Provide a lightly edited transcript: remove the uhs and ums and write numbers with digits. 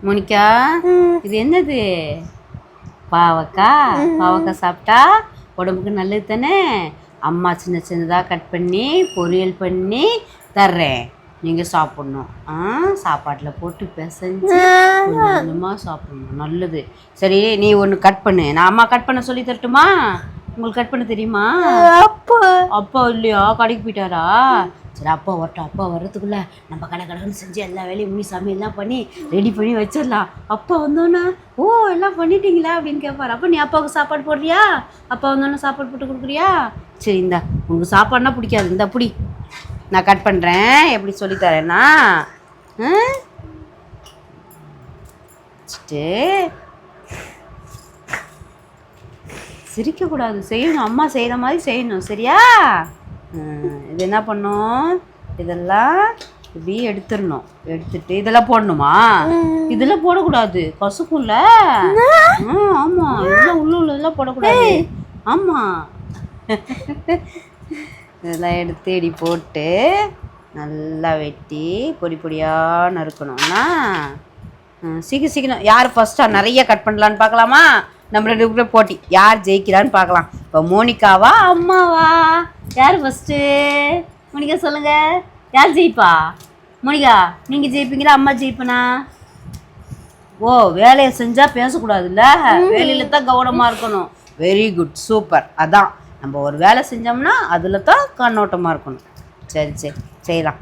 Monica, இது என்னது? பாவக்காய் சாப்பிட்டா உடம்புக்கு நல்லது தானே. அம்மா சின்ன சின்னதாக கட் பண்ணி பொரியல் பண்ணி தர்றேன், நீங்கள் சாப்பிட்ணும். சாப்பாட்டில் போட்டு பிசைஞ்சு கொஞ்சம் கொஞ்சமாக சாப்பிட்ணும், நல்லது. சரி, நீ ஒன்று கட் பண்ணு, நான் அம்மா கட் பண்ண சொல்லி தரட்டுமா? உங்களுக்கு கட் பண்ண தெரியுமா? அப்பா இல்லையா, கடைக்கு போயிட்டாரா? சரி, அப்பா வரட்டும். அப்பா வர்றதுக்குள்ளே நம்ம கடன்னு செஞ்சு எல்லா வேலையும் சமையல்லாம் பண்ணி ரெடி பண்ணி வச்சிடலாம். அப்பா வந்தோன்னே, ஓ எல்லாம் பண்ணிட்டீங்களா அப்படின்னு கேட்பாரு. அப்போ நீ அப்பாவுக்கு சாப்பாடு போடுறியா? அப்பா வந்தோன்னே சாப்பாடு போட்டு கொடுக்குறியா? சரி, இந்தா, உங்களுக்கு சாப்பாடுனா பிடிக்காது, இந்த புடி, நான் கட் பண்ணுறேன். எப்படி சொல்லித்தரேன்னா, வச்சுட்டு சிரிக்கக்கூடாது, செய்யணும், அம்மா செய்கிற மாதிரி செய்யணும், சரியா? இது என்ன பண்ணும், இதெல்லாம் இப்படி எடுத்துடணும். எடுத்துட்டு இதெல்லாம் போடணுமா? இதெல்லாம் போடக்கூடாது, கசுக்கும்ல. ஆமாம், இதெல்லாம் உள்ளதெல்லாம் போடக்கூடாது. ஆமாம், இதெல்லாம் எடுத்து இடி போட்டு நல்லா வெட்டி பொடி பொடியாக நறுக்கணும்னா சீக்கிரம் யார் ஃபஸ்ட்டாக நிறைய கட் பண்ணலான்னு பார்க்கலாமா? நம்ம 2 பேரும் போட்டி, யார் ஜெயிக்கிறான்னு பார்க்கலாம். இப்போ மோனிகாவா அம்மாவா, யார் ஃபஸ்ட்டு? மோனிகா சொல்லுங்கள், யார் ஜெயிப்பா? மோனிகா, நீங்கள் ஜெயிப்பீங்களா, அம்மா ஜெயிப்பனா? ஓ, வேலையை செஞ்சால் பேசக்கூடாதுல்ல, வேலையில் தான் கவனமாக இருக்கணும். Very good, super. அதான் நம்ம ஒரு வேலை செஞ்சோம்னா அதில் தான் கண்ணோட்டமாக இருக்கணும். சரி, செய்யலாம்.